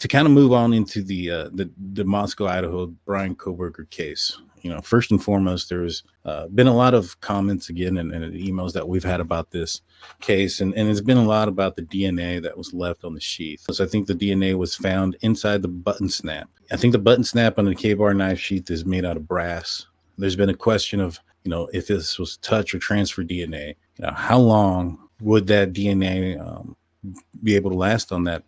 to kind of move on into the Moscow, Idaho Bryan Kohberger case. First and foremost, there's been a lot of comments again and emails that we've had about this case, and it's been a lot about the DNA that was left on the sheath. So I think the DNA was found inside the button snap. I think the button snap on the K-bar knife sheath is made out of brass. There's been a question of, if this was touch or transfer DNA, how long would that DNA be able to last on that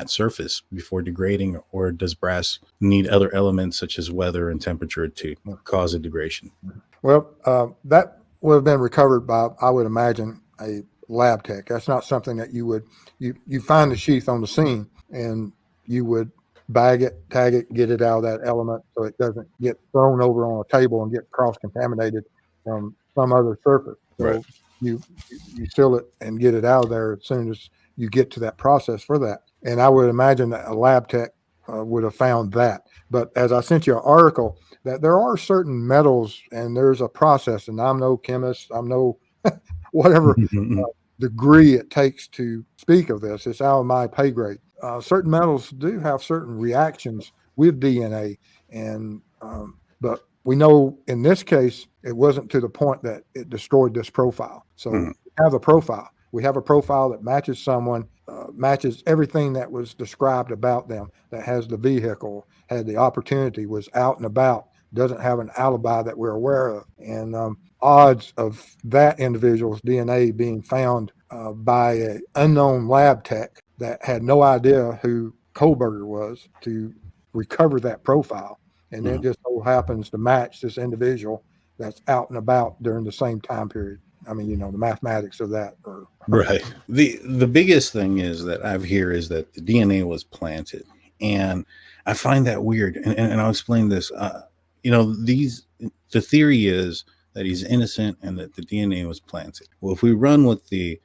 surface before degrading, or does brass need other elements such as weather and temperature to cause a degradation? Well, that would have been recovered by, I would imagine, a lab tech. That's not something that you find the sheath on the scene and you would bag it, tag it, get it out of that element so it doesn't get thrown over on a table and get cross-contaminated from some other surface. So right. you seal it and get it out of there as soon as you get to that process for that. And I would imagine that a lab tech would have found that. But as I sent you an article, that there are certain metals and there's a process, and I'm no chemist, I'm no whatever degree it takes to speak of this. It's out of my pay grade. Certain metals do have certain reactions with DNA, and but we know in this case it wasn't to the point that it destroyed this profile. So we have a profile. We have a profile that matches someone, matches everything that was described about them, that has the vehicle, had the opportunity, was out and about, doesn't have an alibi that we're aware of. And odds of that individual's DNA being found by an unknown lab tech that had no idea who Kohberger was to recover that profile. And then just so happens to match this individual that's out and about during the same time period. I mean, the mathematics of that. Right. The biggest thing is that I've heard is that the DNA was planted. And I find that weird. And I'll explain this. The theory is that he's innocent and that the DNA was planted. Well, if we run with the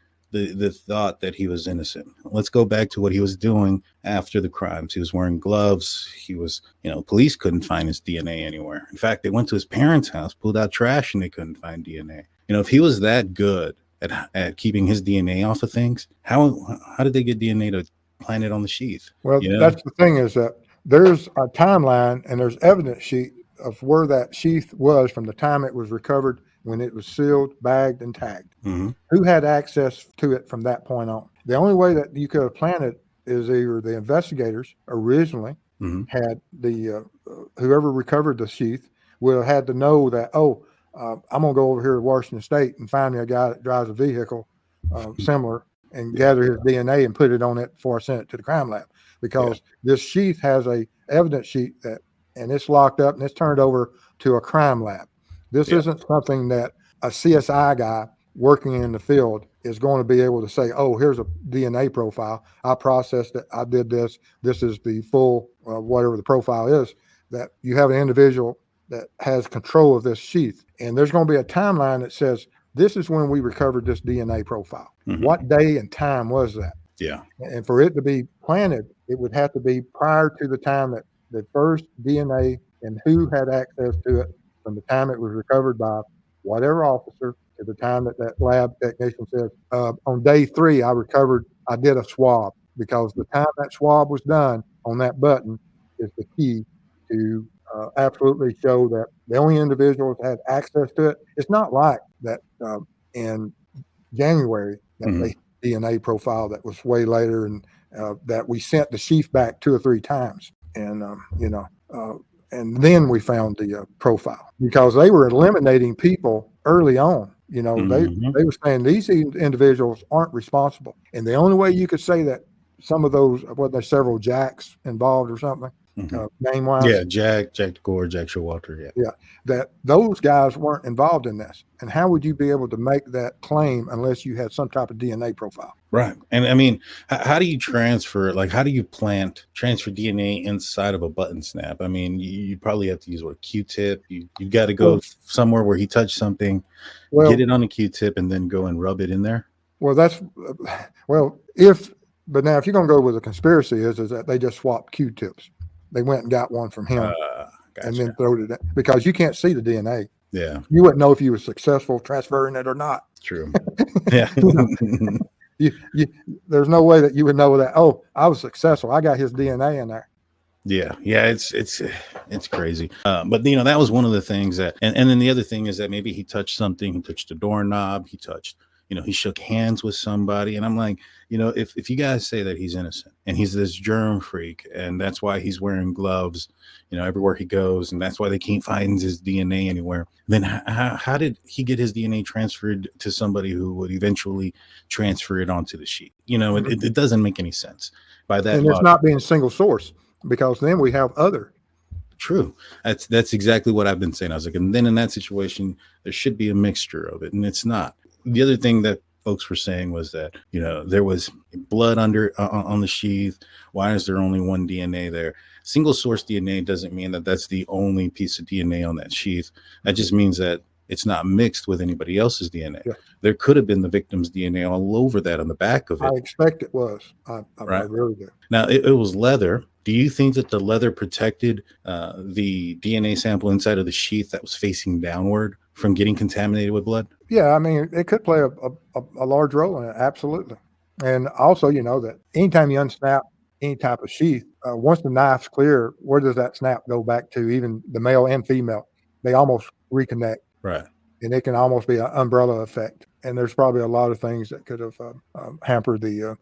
thought that he was innocent, let's go back to what he was doing after the crimes. He was wearing gloves. He was, police couldn't find his DNA anywhere. In fact, they went to his parents' house, pulled out trash, and they couldn't find DNA. If he was that good at keeping his DNA off of things, how did they get DNA to plant it on the sheath? Well, that's the thing, is that there's a timeline and there's evidence sheet of where that sheath was from the time it was recovered, when it was sealed, bagged, and tagged. Who had access to it from that point on? The only way that you could have planted is either the investigators originally had the whoever recovered the sheath would have had to know that, I'm going to go over here to Washington State and find me a guy that drives a vehicle similar and gather his DNA and put it on it before I send it to the crime lab. Because this sheath has a evidence sheet and it's locked up and it's turned over to a crime lab. This isn't something that a CSI guy working in the field is going to be able to say, here's a DNA profile. I processed it. I did this. This is the full, whatever the profile is. That you have an individual that has control of this sheath. And there's going to be a timeline that says, this is when we recovered this DNA profile. What day and time was that? Yeah. And for it to be planted, it would have to be prior to the time that the first DNA and who had access to it from the time it was recovered by whatever officer to the time that lab technician says, on day 3, I did a swab, because the time that swab was done on that button is the key to absolutely show that the only individuals had access to it. It's not like that in January that they DNA profile that was way later, and that we sent the sheath back 2 or 3 times, and and then we found the profile, because they were eliminating people early on. They were saying these individuals aren't responsible, and the only way you could say that some of those, there's several Jacks involved or something. Name wise, Jack DeGore, Jack Showalter, that those guys weren't involved in this. And how would you be able to make that claim unless you had some type of DNA profile? Right. And I mean, how do you transfer DNA inside of a button snap? I mean, you probably have to use a Q-tip. You got to go somewhere where he touched something, get it on a Q-tip, and then go and rub it in there. Well, but now if you're going to go with a conspiracy is that they just swapped Q-tips. They went and got one from him and then threw it in, because you can't see the DNA. Yeah. You wouldn't know if you were successful transferring it or not. True. Yeah. There's no way that you would know that. Oh, I was successful. I got his DNA in there. Yeah, it's crazy. But that was one of the things that, and then the other thing is that maybe he touched something. He touched a doorknob. He touched, he shook hands with somebody. And I'm like, if you guys say that he's innocent and he's this germ freak, and that's why he's wearing gloves, everywhere he goes, and that's why they can't find his DNA anywhere, then how did he get his DNA transferred to somebody who would eventually transfer it onto the sheet? It doesn't make any sense by that. And it's not being single source. Because then we have other. True. That's exactly what I've been saying. I was like, and then in that situation, there should be a mixture of it, and it's not. The other thing that folks were saying was that there was blood under on the sheath. Why is there only one DNA there? Single source DNA doesn't mean that that's the only piece of DNA on that sheath. That just means that it's not mixed with anybody else's DNA. Yeah. There could have been the victim's DNA all over that on the back of it. I expect it was. I really do. Now, it was leather. Do you think that the leather protected the DNA sample inside of the sheath that was facing downward from getting contaminated with blood? Yeah, I mean, it could play a large role in it, absolutely. And also, that anytime you unsnap any type of sheath, once the knife's clear, where does that snap go back to? Even the male and female, they almost reconnect. Right. And it can almost be an umbrella effect. And there's probably a lot of things that could have hampered the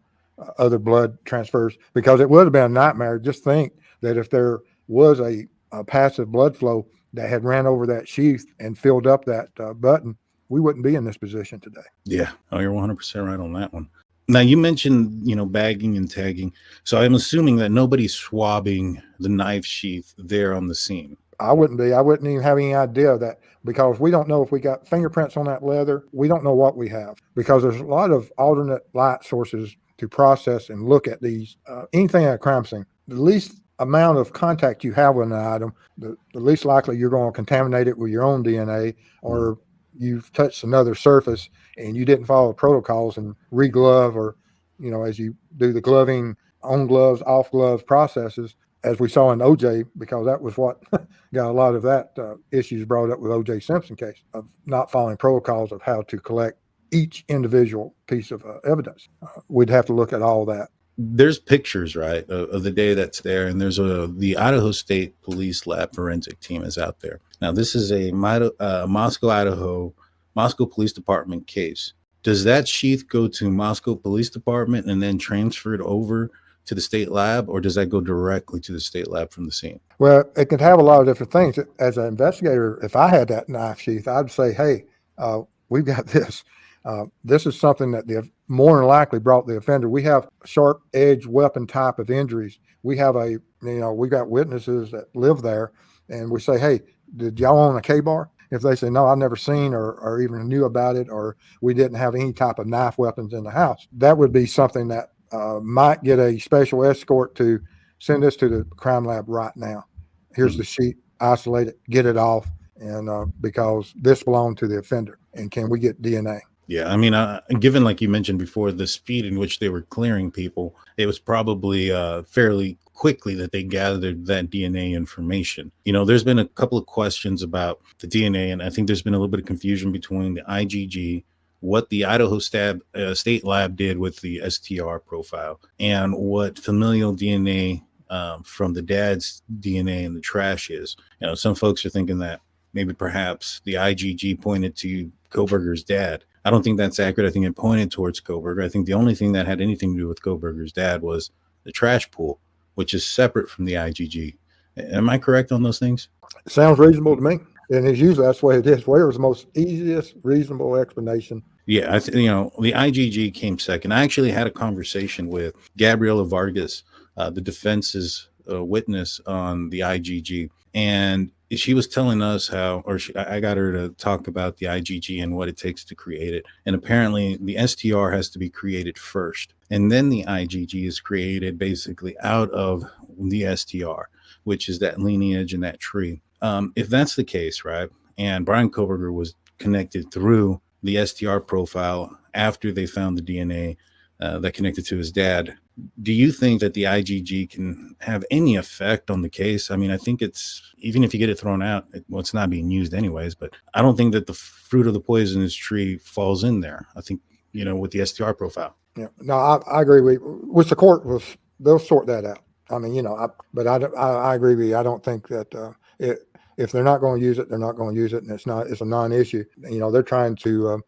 other blood transfers, because it would have been a nightmare. Just think that if there was a passive blood flow that had ran over that sheath and filled up that button, we wouldn't be in this position today. Yeah. Oh, you're 100% right on that one. Now, you mentioned, bagging and tagging. So I'm assuming that nobody's swabbing the knife sheath there on the scene. I wouldn't be. I wouldn't even have any idea of that, because we don't know if we got fingerprints on that leather. We don't know what we have, because there's a lot of alternate light sources to process and look at these. Anything at a crime scene, the least amount of contact you have with an item, the least likely you're going to contaminate it with your own DNA, or you've touched another surface and you didn't follow the protocols and re-glove, or, as you do the gloving, on gloves, off gloves processes, as we saw in OJ, because that was what got a lot of that issues brought up with OJ Simpson case, of not following protocols of how to collect each individual piece of evidence. We'd have to look at all that. There's pictures, right, of the day that's there, and there's the Idaho State Police Lab forensic team is out there. Now, this is a Moscow, Idaho, Moscow Police Department case. Does that sheath go to Moscow Police Department and then transferred over to the state lab, or does that go directly to the state lab from the scene? Well, it could have a lot of different things. As an investigator, if I had that knife sheath, I'd say, hey, we've got this. This is something that more than likely brought the offender. We have sharp edge weapon type of injuries. We have we got witnesses that live there, and we say, hey, did y'all own a K-bar? If they say, no, I've never seen or even knew about it, or we didn't have any type of knife weapons in the house, that would be something that might get a special escort to send this to the crime lab right now. Here's the sheet, isolate it, get it off, and because this belonged to the offender, and can we get DNA? Yeah, I mean, given, like you mentioned before, the speed in which they were clearing people, it was probably fairly quickly that they gathered that DNA information. There's been a couple of questions about the DNA, and I think there's been a little bit of confusion between the IgG, what the Idaho State Lab did with the STR profile, and what familial DNA from the dad's DNA in the trash is. Some folks are thinking that maybe perhaps the IgG pointed to Kohberger's dad. I don't think that's accurate. I think it pointed towards Kohberger. I think the only thing that had anything to do with Kohberger's dad was the trash pool, which is separate from the IgG. Am I correct on those things? It sounds reasonable to me. And it's usually that's the way it is. Whatever's the most easiest, reasonable explanation. Yeah, the IgG came second. I actually had a conversation with Gabriela Vargas, the defense's witness on the IgG, and she was telling us I got her to talk about the IgG and what it takes to create it. And apparently the STR has to be created first, and then the IgG is created basically out of the STR, which is that lineage and that tree. If that's the case, right, and Bryan Kohberger was connected through the STR profile after they found the DNA that connected to his dad, do you think that the IgG can have any effect on the case? I mean, I think even if you get it thrown out, it's not being used anyways, but I don't think that the fruit of the poisonous tree falls in there. I think, with the STR profile. Yeah, no, I agree with which the court they'll sort that out. I mean, but I agree with you. I don't think that if they're not going to use it, they're not going to use it, and it's a non-issue. They're trying to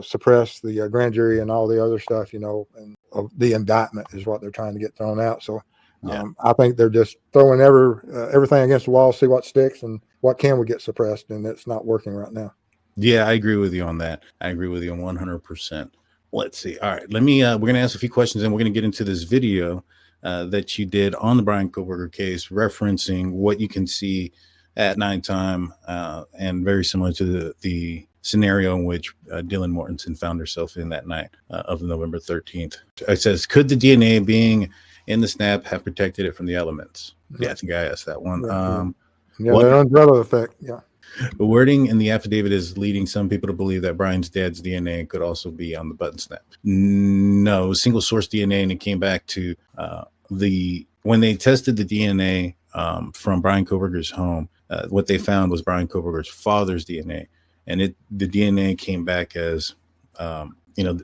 suppress the grand jury and all the other stuff. And the indictment is what they're trying to get thrown out. So I think they're just throwing everything against the wall, see what sticks and what can get suppressed, and it's not working right now. Yeah, I agree with you on that. I agree with you on 100%. Let's see. All right, we're going to ask a few questions, and we're going to get into this video that you did on the Bryan Kohberger case, referencing what you can see at nighttime, and very similar to the scenario in which Dylan Mortenson found herself in that night of November 13th. It says, could the DNA being in the snap have protected it from the elements? Yeah, I think I asked that one. The umbrella effect. Yeah. The wording in the affidavit is leading some people to believe that Brian's dad's DNA could also be on the button snap. No, single source DNA, and it came back to when they tested the DNA from Bryan Kohberger's home, what they found was Bryan Kohberger's father's DNA, and the DNA came back as a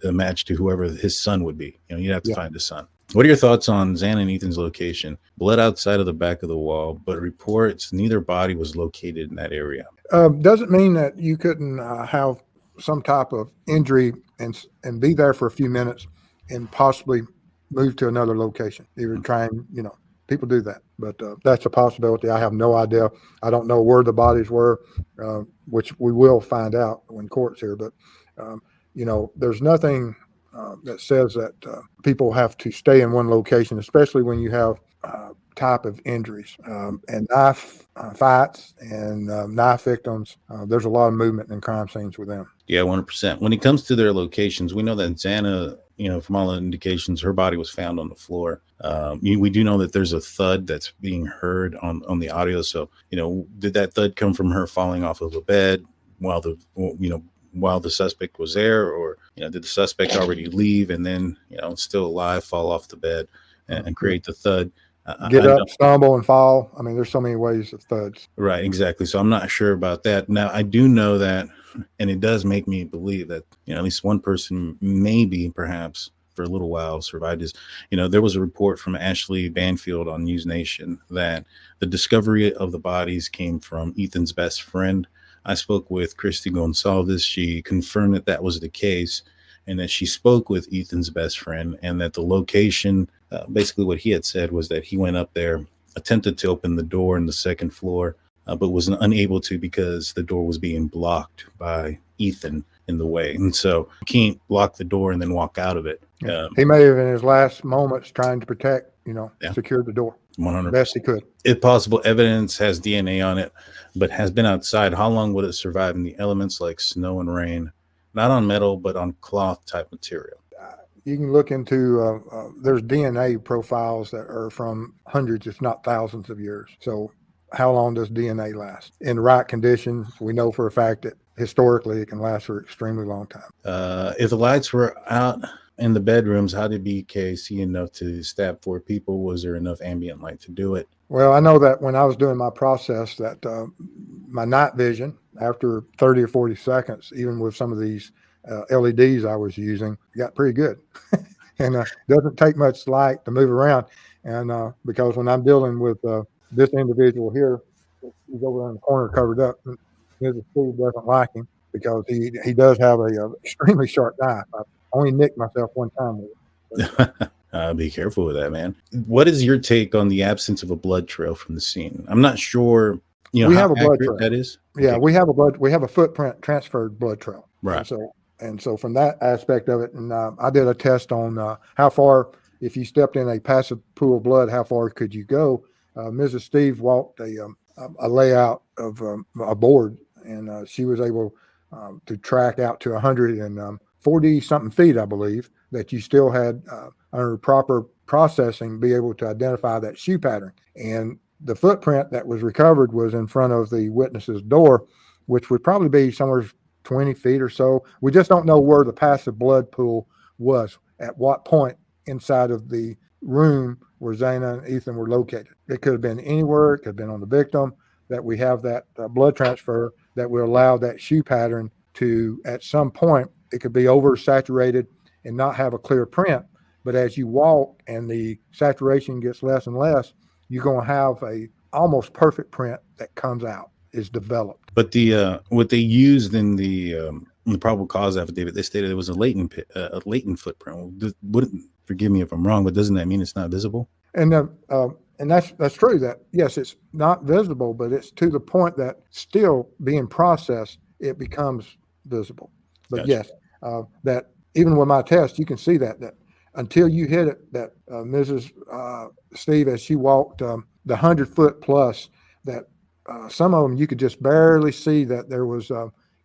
match to whoever his son would be. You'd have to find his son. What are your thoughts on Xana and Ethan's location? Blood outside of the back of the wall, but reports neither body was located in that area. Doesn't mean that you couldn't have some type of injury and be there for a few minutes and possibly move to another location. Even trying, people do that, but that's a possibility. I have no idea. I don't know where the bodies were, which we will find out when court's here. But there's nothing that says that people have to stay in one location, especially when you have type of injuries and knife fights and knife victims. There's a lot of movement in crime scenes with them. Yeah, 100%. When it comes to their locations, we know that Xana, from all indications, her body was found on the floor. We do know that there's a thud that's being heard on the audio. So, did that thud come from her falling off of a bed while the suspect was there, or did the suspect already leave and then still alive fall off the bed and create the thud? Get up, stumble, and fall. I mean, there's so many ways of thuds. Right, exactly. So I'm not sure about that. Now, I do know that, and it does make me believe that at least one person, maybe perhaps for a little while, survived this. There was a report from Ashley Banfield on News Nation that the discovery of the bodies came from Ethan's best friend. I spoke with Kaylee Goncalves. She confirmed that was the case, and that she spoke with Ethan's best friend, and that the location, basically what he had said was that he went up there, attempted to open the door in the second floor, but was unable to because the door was being blocked by Ethan in the way. And so you can't block the door and then walk out of it. He may have, in his last moments, trying to protect, secure the door. 100%. Best he could. If possible, evidence has DNA on it, but has been outside. How long would it survive in the elements like snow and rain? Not on metal, but on cloth type material. You can look into, there's DNA profiles that are from hundreds, if not thousands of years. So how long does DNA last? In the right conditions, we know for a fact that historically it can last for an extremely long time. If the lights were out in the bedrooms, how did BK see enough to stab 4 people? Was there enough ambient light to do it? Well, I know that when I was doing my process that my night vision, after 30 or 40 seconds, even with some of these LEDs I was using, got pretty good. And doesn't take much light to move around. And because when I'm dealing with this individual here, he's over in the corner covered up. Mrs. Steve doesn't like him because he does have a extremely sharp knife. I only nicked myself one time with it. Be careful with that, man. What is your take on the absence of a blood trail from the scene? I'm not sure, we how have a blood trail. That is. Yeah, okay. We have a footprint transferred blood trail. Right. And so from that aspect of it, and I did a test on how far, if you stepped in a passive pool of blood, how far could you go? Mrs. Steve walked a layout of a board, and she was able to track out to 140 something feet, I believe, that you still had under proper processing be able to identify that shoe pattern. And the footprint that was recovered was in front of the witness's door, which would probably be somewhere 20 feet or so. We just don't know where the passive blood pool was, at what point inside of the room where Xana and Ethan were located. It could have been anywhere. It could have been on the victim, that we have that blood transfer that will allow that shoe pattern to, at some point, it could be oversaturated and not have a clear print. But as you walk and the saturation gets less and less, you're going to have a almost perfect print that comes out, is developed. But the what they used in the probable cause affidavit, they stated it was a latent footprint. Wouldn't, forgive me if I'm wrong, but doesn't that mean it's not visible? And that's true. That yes, it's not visible, but it's to the point that still being processed, it becomes visible. But Gotcha. yes, that even with my test, you can see that until you hit it, that Mrs. Steve, as she walked the 100-foot plus, that some of them you could just barely see that there was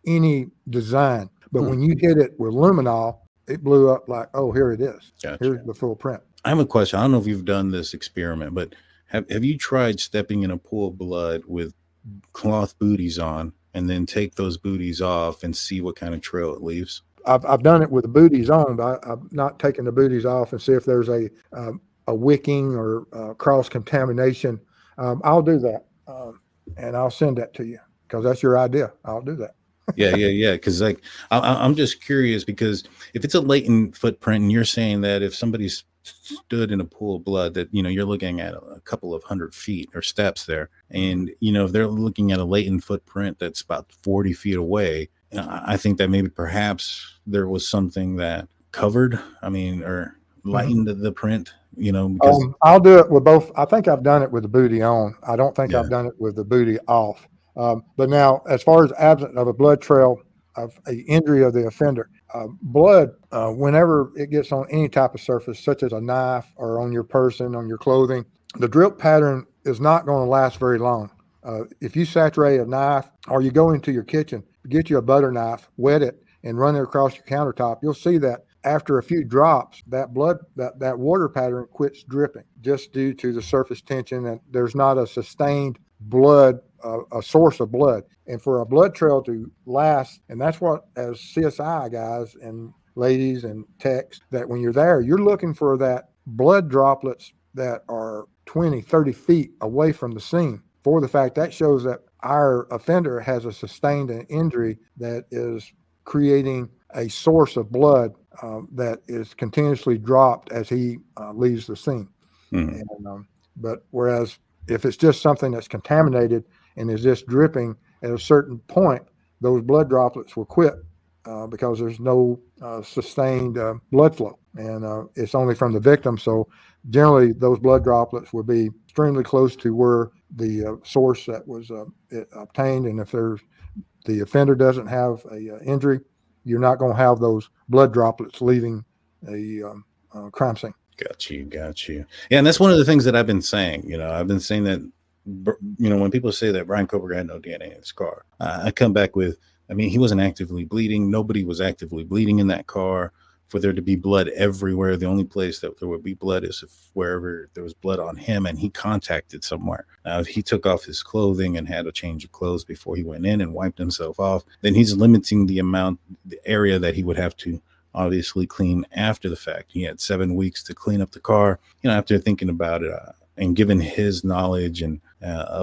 any design. But when you hit it with luminol, it blew up like, oh, here it is. Gotcha. Here's the full print. I have a question. I don't know if you've done this experiment, but have you tried stepping in a pool of blood with cloth booties on and then take those booties off and see what kind of trail it leaves? I've done it with the booties on, but I'm not taking the booties off and see if there's a wicking or cross contamination. I'll do that, and I'll send that to you because that's your idea. I'll do that. Yeah. Because like I'm just curious, because if it's a latent footprint and you're saying that if somebody's stood in a pool of blood, that you're looking at a couple of 100 feet or steps there, and if they're looking at a latent footprint that's about 40 feet away, I think that maybe perhaps there was something that covered, or lightened the print, because I'll do it with both. I think I've done it with the booty on. I don't think Yeah. I've done it with the booty off. But now, as far as absence of a blood trail of an injury of the offender, blood, whenever it gets on any type of surface, such as a knife or on your person, on your clothing, the drip pattern is not going to last very long. If you saturate a knife or you go into your kitchen, get you a butter knife, wet it, and run it across your countertop, you'll see that after a few drops, that blood, that water pattern quits dripping just due to the surface tension, and there's not a sustained blood, a source of blood. And for a blood trail to last, and that's what, as CSI guys and ladies and techs, that when you're there, you're looking for that blood droplets that are 20, 30 feet away from the scene, for the fact that shows that our offender has a sustained injury that is creating a source of blood that is continuously dropped as he leaves the scene. And, but whereas if it's just something that's contaminated and is just dripping, at a certain point, those blood droplets will quit because there's no sustained blood flow, and it's only from the victim. So generally, those blood droplets will be extremely close to where the source that was obtained, and if the offender doesn't have a injury, you're not going to have those blood droplets leaving a crime scene. Got you. Yeah, and that's one of the things that I've been saying. I've been saying that, when people say that Bryan Kohberger had no DNA in his car, I come back with, he wasn't actively bleeding. Nobody was actively bleeding in that car. For there to be blood everywhere, the only place that there would be blood is if wherever there was blood on him and he contacted somewhere. Now, if he took off his clothing and had a change of clothes before he went in and wiped himself off, then he's limiting the area that he would have to obviously clean after the fact. He had 7 weeks to clean up the car. After thinking about it, and given his knowledge and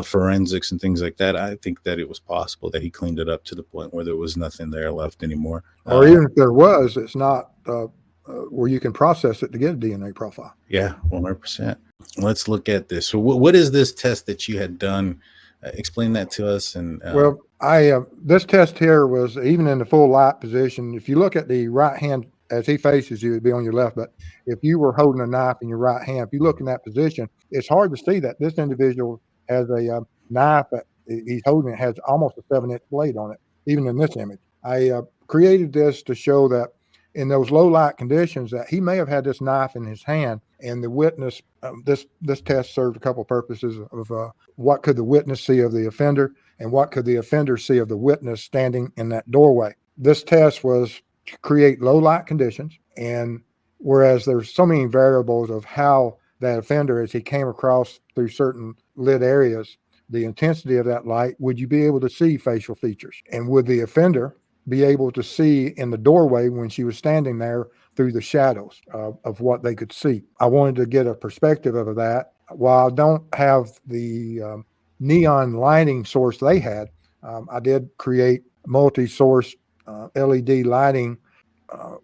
forensics and things like that, I think that it was possible that he cleaned it up to the point where there was nothing there left anymore. Or even if there was, it's not where you can process it to get a DNA profile. Yeah, 100%. Let's look at this. So what is this test that you had done? Explain that to us. And well, this test here was even in the full light position. If you look at the right hand as he faces you, it'd be on your left. But if you were holding a knife in your right hand, if you look in that position, it's hard to see that this individual has a knife that he's holding. It has almost a 7-inch blade on it, even in this image. I created this to show that in those low light conditions that he may have had this knife in his hand, and the witness, this test served a couple of purposes of what could the witness see of the offender and what could the offender see of the witness standing in that doorway. This test was to create low light conditions, and whereas there's so many variables of how that offender, as he came across through certain lit areas, the intensity of that light, would you be able to see facial features? And would the offender be able to see in the doorway when she was standing there through the shadows of what they could see? I wanted to get a perspective of that. While I don't have the neon lighting source they had, I did create multi-source LED lighting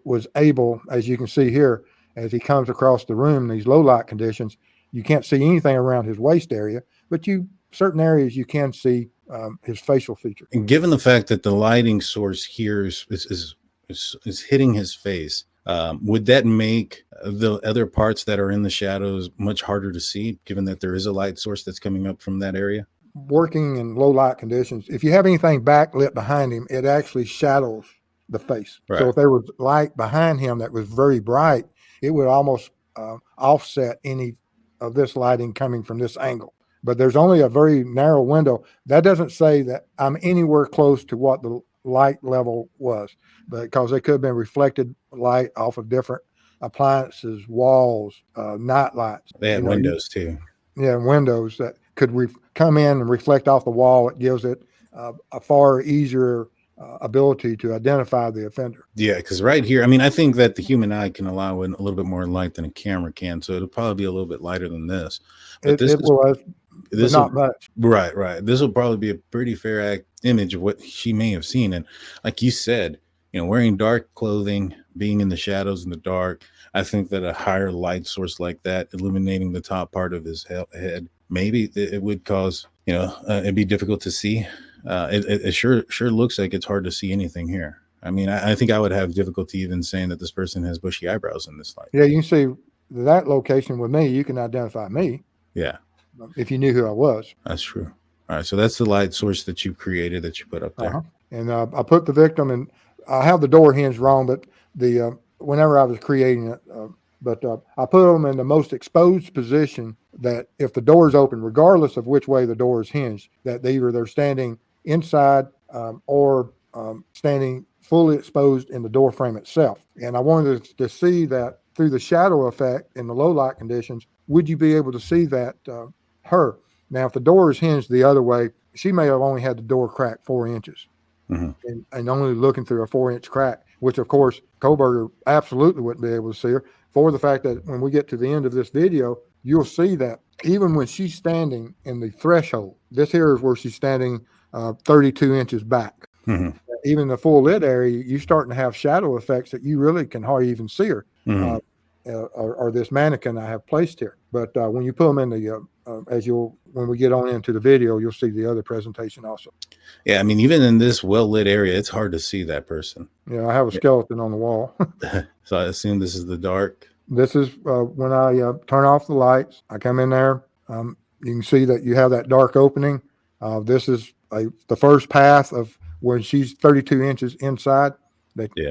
was able, as you can see here, as he comes across the room, these low light conditions, you can't see anything around his waist area, but certain areas you can see his facial feature. And given the fact that the lighting source here is hitting his face, would that make the other parts that are in the shadows much harder to see, given that there is a light source that's coming up from that area? Working in low light conditions, if you have anything backlit behind him, it actually shadows the face. Right. So if there was light behind him that was very bright, it would almost offset any of this lighting coming from this angle. But there's only a very narrow window. That doesn't say that I'm anywhere close to what the light level was, because they could have been reflected light off of different appliances, walls, night lights. They had windows too. Yeah, windows that could come in and reflect off the wall. It gives it a far easier ability to identify the offender. Yeah, because right here, I mean, I think that the human eye can allow in a little bit more light than a camera can, so it'll probably be a little bit lighter than this. But This not much. Right. This will probably be a pretty fair image of what she may have seen. And like you said, wearing dark clothing, being in the shadows in the dark, I think that a higher light source like that, illuminating the top part of his head, maybe it would cause, it'd be difficult to see. It sure looks like it's hard to see anything here. I mean, I think I would have difficulty even saying that this person has bushy eyebrows in this light. Yeah, you can see that location with me. You can identify me. Yeah. If you knew who I was. That's true. All right. So that's the light source that you created, that you put up there. And I put the victim, and I have the door hinge wrong, but whenever I was creating it, I put them in the most exposed position, that if the door is open, regardless of which way the door is hinged, that they're standing inside or standing fully exposed in the door frame itself. And I wanted to see that through the shadow effect in the low light conditions, would you be able to see that her? Now, if the door is hinged the other way, she may have only had the door cracked 4 inches, and only looking through a 4-inch crack, which of course Kohberger absolutely wouldn't be able to see her, for the fact that when we get to the end of this video, you'll see that even when she's standing in the threshold, this here is where she's standing 32 inches back. Even the full lit area, you're starting to have shadow effects that you really can hardly even see her. Or this mannequin I have placed here. But when you put them in the, when we get on into the video, you'll see the other presentation also. Yeah, I mean, even in this well-lit area, it's hard to see that person. Yeah, I have a skeleton on the wall. So I assume this is the dark. This is when I turn off the lights. I come in there. You can see that you have that dark opening. This is the first path of when she's 32 inches inside.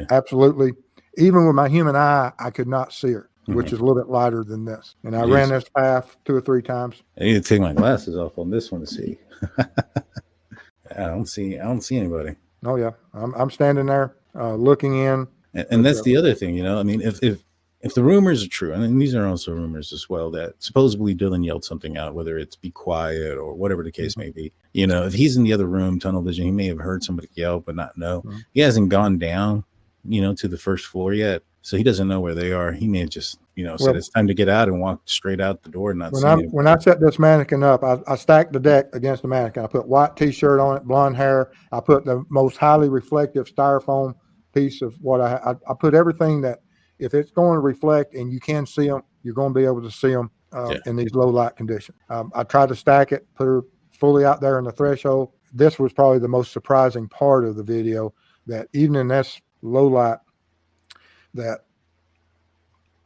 Absolutely. Even with my human eye, I could not see her, which is a little bit lighter than this. And I ran this path 2 or 3 times. I need to take my glasses off on this one to see. I don't see anybody. Oh yeah, I'm standing there looking in. And that's the other thing, I mean, if the rumors are true, and these are also rumors as well, that supposedly Dylan yelled something out, whether it's be quiet or whatever the case may be. If he's in the other room, tunnel vision, he may have heard somebody yell, but not know. He hasn't gone down, to the first floor yet. So he doesn't know where they are. He may have just, said it's time to get out and walk straight out the door and not see him. When I set this mannequin up, I stacked the deck against the mannequin. I put white T-shirt on it, blonde hair. I put the most highly reflective styrofoam piece of what I put everything that if it's going to reflect and you can see them, you're going to be able to see them in these low light conditions. I tried to stack it, put her fully out there in the threshold. This was probably the most surprising part of the video, that even in this low light, that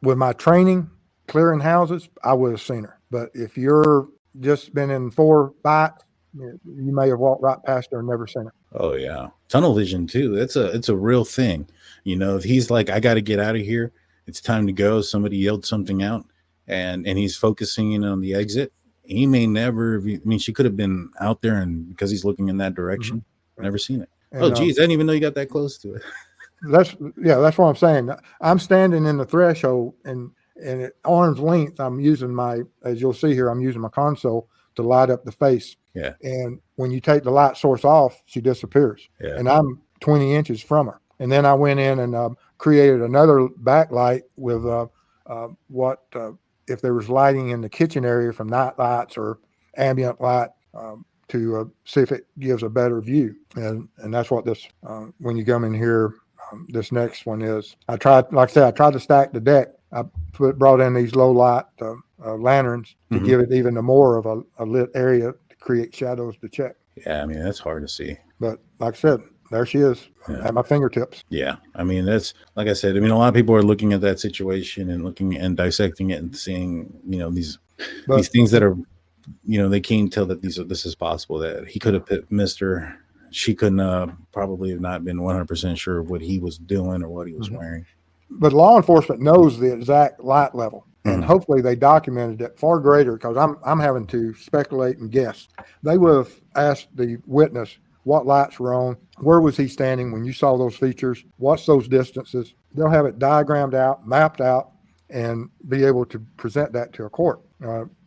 with my training clearing houses, I would have seen her. But if you're just been in 4 bites, you may have walked right past her and never seen her. Oh yeah, tunnel vision too. It's a real thing. If he's like, I got to get out of here, it's time to go. Somebody yelled something out, and he's focusing in on the exit. He may never. She could have been out there, and because he's looking in that direction, never seen it. And, geez, I didn't even know you got that close to it. That's what I'm saying. I'm standing in the threshold, and at arm's length, I'm using as you'll see here, I'm using my console to light up the face. Yeah. And when you take the light source off, she disappears. Yeah. And I'm 20 inches from her. And then I went in and created another backlight with if there was lighting in the kitchen area from night lights or ambient light to see if it gives a better view. And that's what this, when you come in here, this next one is. I tried to stack the deck. I brought in these low light lanterns to give it even more of a lit area to create shadows to check. Yeah, I mean, that's hard to see. But like I said, there she is at my fingertips. Yeah, I mean, that's, like I said, I mean, a lot of people are looking at that situation and looking and dissecting it and seeing, these things that are, they can't tell that this is possible, that he could have missed her. She couldn't probably have not been 100% sure of what he was doing or what he was wearing. But law enforcement knows the exact light level, and hopefully they documented it far greater, because I'm having to speculate and guess. They would have asked the witness what lights were on, where was he standing when you saw those features, what's those distances. They'll have it diagrammed out, mapped out, and be able to present that to a court.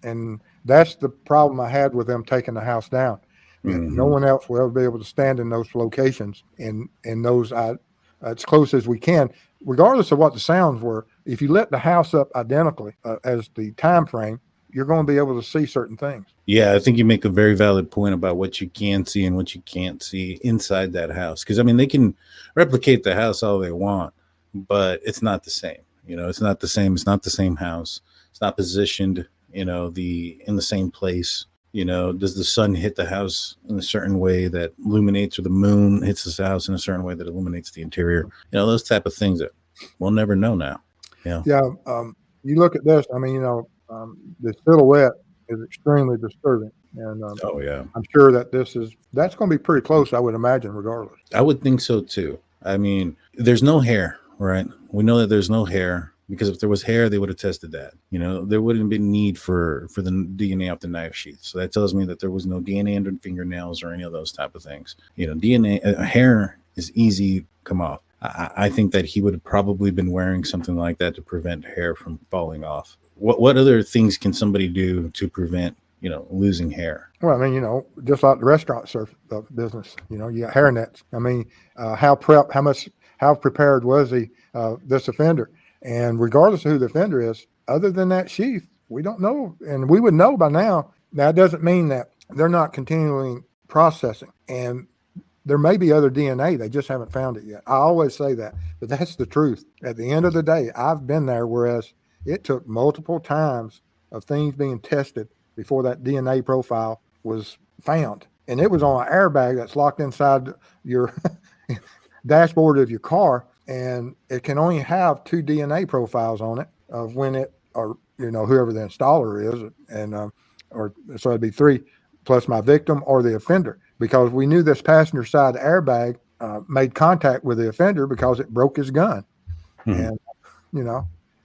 And that's the problem I had with them taking the house down. No one else will ever be able to stand in those locations and those as close as we can, regardless of what the sounds were. If you lit the house up identically as the time frame, you're going to be able to see certain things. Yeah, I think you make a very valid point about what you can see and what you can't see inside that house. Because, I mean, they can replicate the house all they want, but it's not the same. It's not the same. It's not the same house. It's not positioned, in the same place. Does the sun hit the house in a certain way that illuminates, or the moon hits this house in a certain way that illuminates the interior? Those type of things that we'll never know now. Yeah. Yeah. You look at this. I mean, the silhouette is extremely disturbing, and I'm sure that that's going to be pretty close, I would imagine, regardless. I would think so too. I mean, there's no hair, right? We know that there's no hair, because if there was hair, they would have tested that. There wouldn't be need for the DNA off the knife sheath. So that tells me that there was no DNA under fingernails or any of those type of things. DNA, hair is easy to come off. I think that he would have probably been wearing something like that to prevent hair from falling off. What other things can somebody do to prevent, losing hair? Well, I mean, just like the restaurant business, you got hair nets. I mean, how prepared was he, this offender? And regardless of who the offender is, other than that sheath, we don't know. And we would know by now. That doesn't mean that they're not continuing processing. And there may be other DNA. They just haven't found it yet. I always say that, but that's the truth. At the end of the day, I've been there, whereas it took multiple times of things being tested before that DNA profile was found. And it was on an airbag that's locked inside your dashboard of your car. And it can only have 2 DNA profiles on it of when it, or whoever the installer is, and or so it'd be 3 plus my victim or the offender, because we knew this passenger side airbag made contact with the offender because it broke his gun, and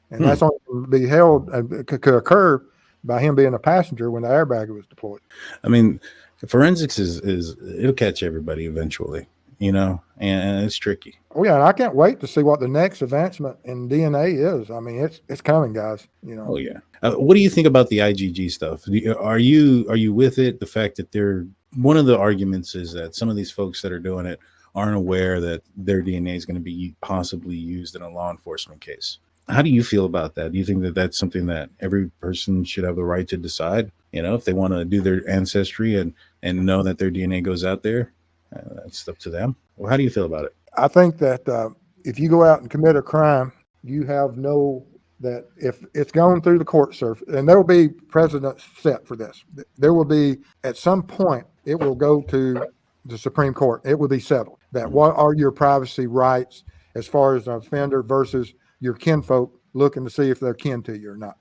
that's only to be held could occur by him being a passenger when the airbag was deployed. I mean, forensics is it'll catch everybody eventually. And it's tricky. Oh yeah, and I can't wait to see what the next advancement in DNA is. I mean, it's coming, guys. Oh yeah. What do you think about the IgG stuff? Are you with it? The fact that one of the arguments is that some of these folks that are doing it aren't aware that their DNA is going to be possibly used in a law enforcement case. How do you feel about that? Do you think that that's something that every person should have the right to decide? If they want to do their ancestry and know that their DNA goes out there. That's up to them. Well, how do you feel about it? I think that if you go out and commit a crime, you that if it's going through the court surface, and there will be precedents set for this. There will be, at some point, it will go to the Supreme Court. It will be settled that what are your privacy rights as far as an offender versus your kinfolk looking to see if they're kin to you or not.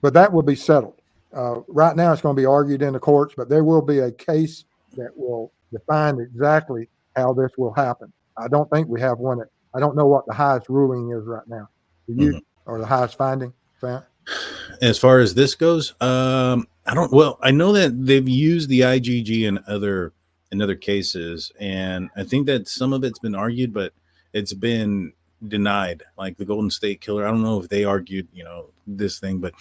But that will be settled. Right now, it's going to be argued in the courts, but there will be a case that will define exactly how this will happen. I don't think we have one. I don't know what the highest ruling is right now. Do you, or the highest finding? As far as this goes, I don't. Well, I know that they've used the IgG in other cases, and I think that some of it's been argued, but it's been denied. Like the Golden State Killer, I don't know if they argued, this thing, but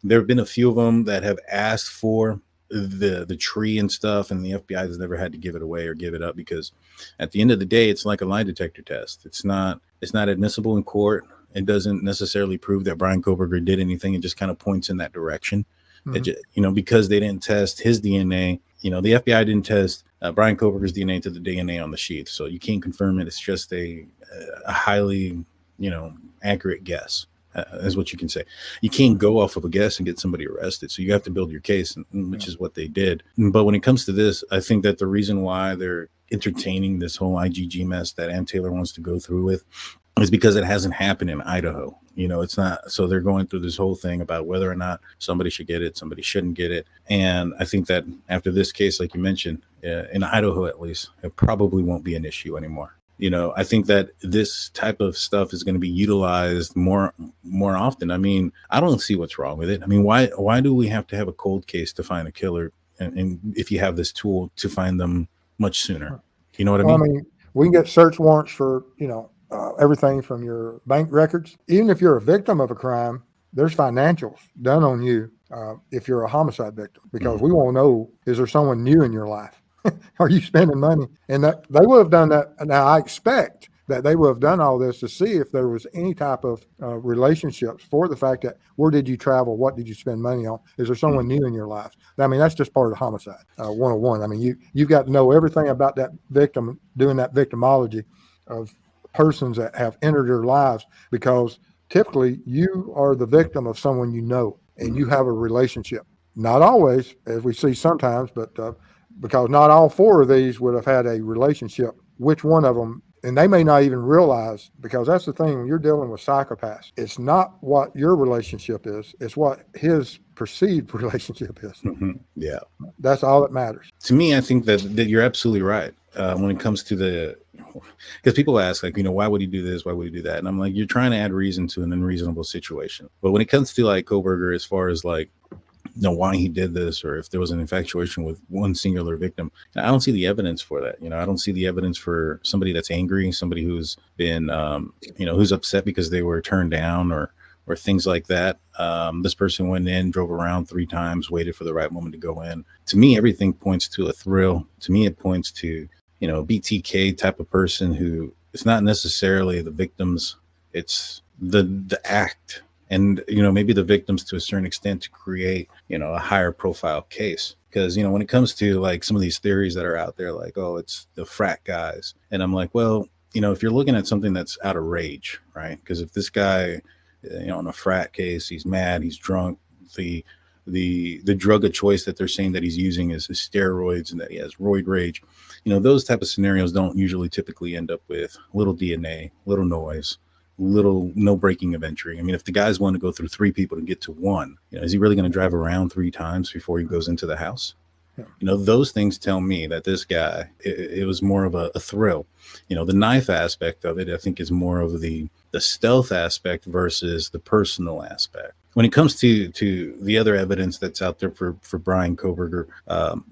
there have been a few of them that have asked for the tree and stuff, and the FBI has never had to give it away or give it up, because at the end of the day, it's like a lie detector test. It's not admissible in court. It doesn't necessarily prove that Bryan Kohberger did anything. It just kind of points in that direction. It just, because they didn't test his DNA. The FBI didn't test Bryan Kohberger's DNA to the DNA on the sheath. So you can't confirm it. It's just a highly, accurate guess. Is what you can say. You can't go off of a guess and get somebody arrested. So you have to build your case, which is what they did. But when it comes to this, I think that the reason why they're entertaining this whole IgG mess that Ann Taylor wants to go through with is because it hasn't happened in Idaho. It's not. So they're going through this whole thing about whether or not somebody should get it, somebody shouldn't get it. And I think that after this case, like you mentioned, in Idaho at least, it probably won't be an issue anymore. I think that this type of stuff is going to be utilized more often. I mean, I don't see what's wrong with it. I mean, why do we have to have a cold case to find a killer? And if you have this tool to find them much sooner, you know what I mean? I mean, we can get search warrants for, everything from your bank records. Even if you're a victim of a crime, there's financials done on you if you're a homicide victim, because we won't know, is there someone new in your life? Are you spending money? And that they would have done that. Now, I expect that they would have done all this to see if there was any type of relationships for the fact that where did you travel? What did you spend money on? Is there someone new in your life? I mean, that's just part of homicide 101. I mean, you've got to know everything about that victim, doing that victimology of persons that have entered your lives, because typically you are the victim of someone and you have a relationship. Not always, as we see sometimes, but because not all four of these would have had a relationship. Which one of them? And they may not even realize, because that's the thing when you're dealing with psychopaths. It's not what your relationship is. It's what his perceived relationship is. Yeah. That's all that matters. To me, I think that you're absolutely right when it comes to because people ask, like, why would he do this? Why would he do that? And I'm like, you're trying to add reason to an unreasonable situation. But when it comes to like Kohberger, as far as like, why he did this, or if there was an infatuation with one singular victim, I don't see the evidence for that. I don't see the evidence for somebody that's angry, somebody who's been, who's upset because they were turned down or things like that. This person went in, drove around 3 times, waited for the right moment to go in. To me, everything points to a thrill. To me, it points to, BTK type of person who it's not necessarily the victims. It's the act. And, maybe the victims to a certain extent to create, a higher profile case. Because, when it comes to like some of these theories that are out there, like, oh, it's the frat guys. And I'm like, well, if you're looking at something that's out of rage, right? Because if this guy, in a frat case, he's mad, he's drunk, the drug of choice that they're saying that he's using is steroids and that he has roid rage, those type of scenarios don't usually typically end up with little DNA, little noise, no breaking of entry. I mean, if the guys want to go through 3 people to get to one, is he really going to drive around 3 times before he goes into the house? Yeah. Those things tell me that this guy, it was more of a thrill. The knife aspect of it, I think, is more of the stealth aspect versus the personal aspect. When it comes to the other evidence that's out there for Bryan Kohberger,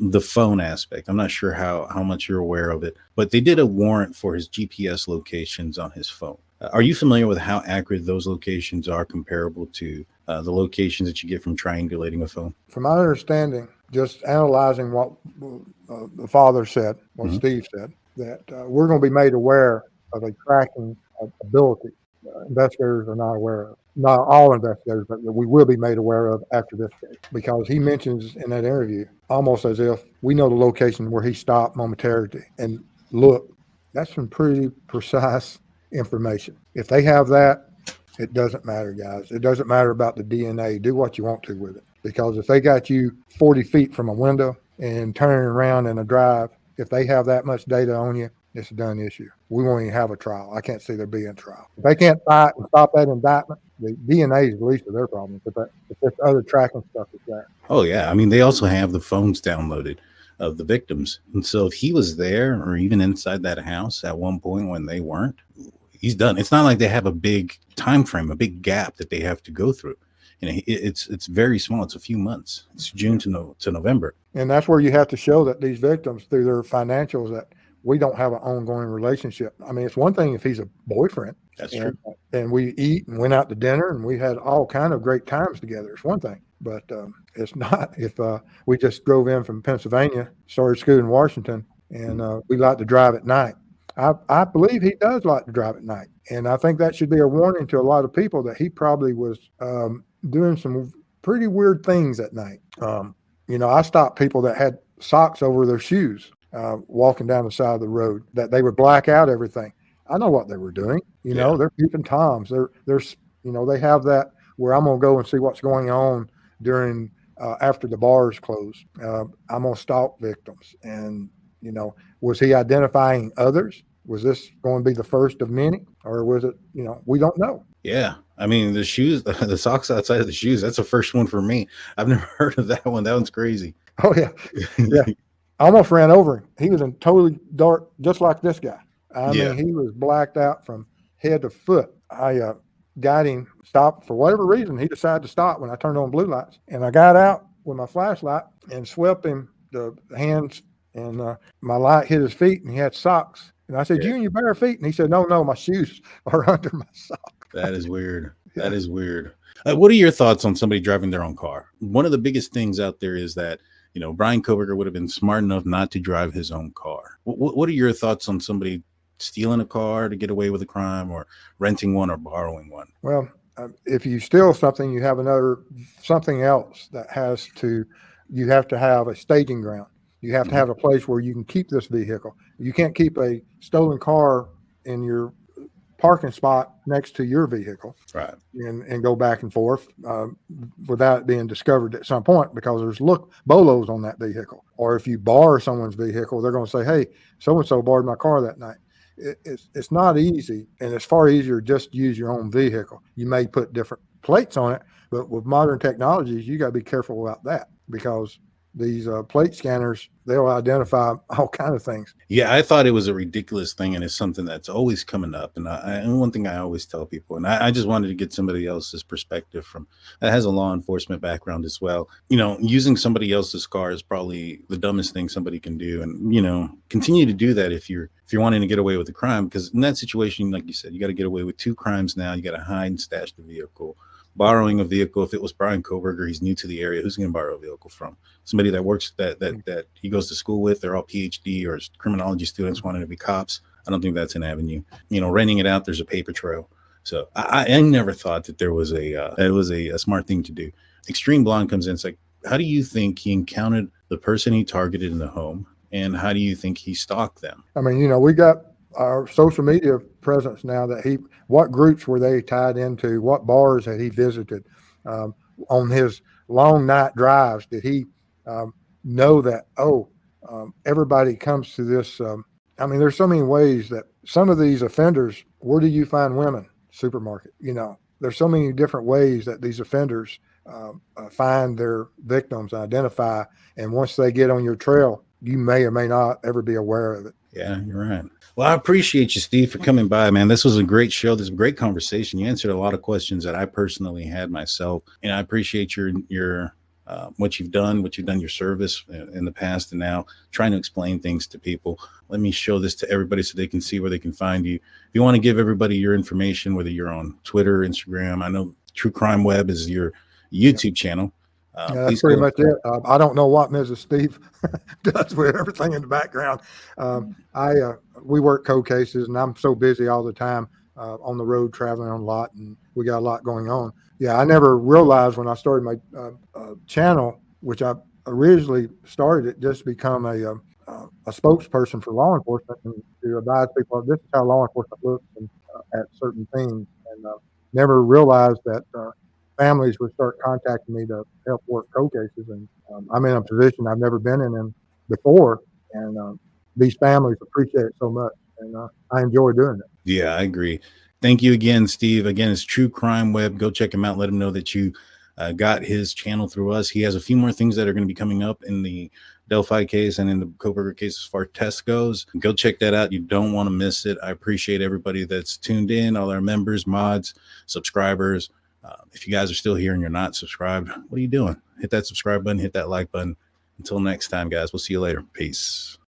the phone aspect, I'm not sure how much you're aware of it, but they did a warrant for his GPS locations on his phone. Are you familiar with how accurate those locations are comparable to the locations that you get from triangulating a phone? From my understanding, just analyzing what the father said, what Steve said, that we're going to be made aware of a tracking ability. Investigators are not aware of. Not all investigators, but we will be made aware of after this case, because he mentions in that interview almost as if we know the location where he stopped momentarily. And look, that's some pretty precise information. If they have that, it doesn't matter, guys. It doesn't matter about the DNA. Do what you want to with it. Because if they got you 40 feet from a window and turning around in a drive, if they have that much data on you, it's a done issue. We won't even have a trial. I can't see there being a trial. If they can't fight and stop that indictment, the DNA is the least of their problems. If this other tracking stuff is there. Oh, yeah. I mean, they also have the phones downloaded of the victims. And so if he was there or even inside that house at one point when they weren't, he's done. It's not like they have a big time frame, a big gap that they have to go through. It's very small. It's a few months. It's June to November. And that's where you have to show that these victims, through their financials, that we don't have an ongoing relationship. I mean, it's one thing if he's a boyfriend. That's true. And we eat and went out to dinner and we had all kind of great times together. It's one thing. But it's not if we just drove in from Pennsylvania, started school in Washington, and we like to drive at night. I believe he does like to drive at night. And I think that should be a warning to a lot of people that he probably was doing some pretty weird things at night. I stopped people that had socks over their shoes. walking down the side of the road, that they would black out everything. I know what they were doing. They're keeping toms. They're they have that where I'm gonna go and see what's going on during after the bars close. I'm gonna stalk victims, and was he identifying others? Was this going to be the first of many, or was it? We don't know. Yeah. I mean, the shoes, the socks outside of the shoes, that's the first one for me. I've never heard of that one. That one's crazy. Oh, yeah. Yeah. I almost ran over him. He was in totally dark, just like this guy. I mean, he was blacked out from head to foot. I got him stopped for whatever reason. He decided to stop when I turned on blue lights. And I got out with my flashlight and swept him the hands, and my light hit his feet, and he had socks. And I said, "You and your bare feet?" And he said, No, my shoes are under my socks. That is weird. That is weird. What are your thoughts on somebody driving their own car? One of the biggest things out there is that, Bryan Kohberger would have been smart enough not to drive his own car. What are your thoughts on somebody stealing a car to get away with a crime, or renting one, or borrowing one? Well, if you steal something, you have something else you have to have a staging ground. You have to have a place where you can keep this vehicle. You can't keep a stolen car in your parking spot next to your vehicle, right? And go back and forth without it being discovered at some point, because there's bolos on that vehicle. Or if you borrow someone's vehicle, they're going to say, "Hey, so-and-so borrowed my car that night." It's not easy, and it's far easier just to use your own vehicle. You may put different plates on it, but with modern technologies, you got to be careful about that, because these plate scanners, they'll identify all kinds of things. Yeah, I thought it was a ridiculous thing, and it's something that's always coming up. And one thing I always tell people, and I just wanted to get somebody else's perspective from that has a law enforcement background as well. Using somebody else's car is probably the dumbest thing somebody can do, and continue to do that if you're wanting to get away with a crime, because in that situation, like you said, you got to get away with 2 crimes now. You got to hide and stash the vehicle. Borrowing a vehicle, if it was Bryan Kohberger, he's new to the area, who's going to borrow a vehicle from? Somebody that works that he goes to school with. They're all PhD or criminology students wanting to be cops. I don't think that's an avenue. Renting it out, there's a paper trail. So I never thought that there was a smart thing to do. Extreme Blonde comes in. It's like, how do you think he encountered the person he targeted in the home, and how do you think he stalked them? I mean, we got our social media presence now, that what groups were they tied into? What bars had he visited? On his long night drives, did he know that, everybody comes to this? I mean, there's so many ways that some of these offenders, where do you find women? Supermarket. There's so many different ways that these offenders find their victims, identify, and once they get on your trail, you may or may not ever be aware of it. Yeah, you're right. Well, I appreciate you, Steve, for coming by, man. This was a great show. This was a great conversation. You answered a lot of questions that I personally had myself, and I appreciate your what you've done, your service in the past, and now trying to explain things to people. Let me show this to everybody so they can see where they can find you. If you want to give everybody your information, whether you're on Twitter, Instagram, I know True Crime Web is your YouTube channel. That's pretty much it. I don't know what Mrs. Steve does with everything in the background. We work cold cases, and I'm so busy all the time on the road, traveling on a lot, and we got a lot going on. Yeah, I never realized when I started my channel, which I originally started it just to become a spokesperson for law enforcement, and to advise people this is how law enforcement looks and, at certain things, and never realized that families would start contacting me to help work cold cases, and I'm in a position I've never been in before, and these families appreciate it so much, and I enjoy doing it. Yeah, I agree. Thank you again, Steve. Again, it's True Crime Web. Go check him out. Let him know that you got his channel through us. He has a few more things that are going to be coming up in the Delphi case and in the Kohberger case as far as test goes. Go check that out. You don't want to miss it. I appreciate everybody that's tuned in, all our members, mods, subscribers. If you guys are still here and you're not subscribed, what are you doing? Hit that subscribe button, hit that like button. Until next time, guys, we'll see you later. Peace.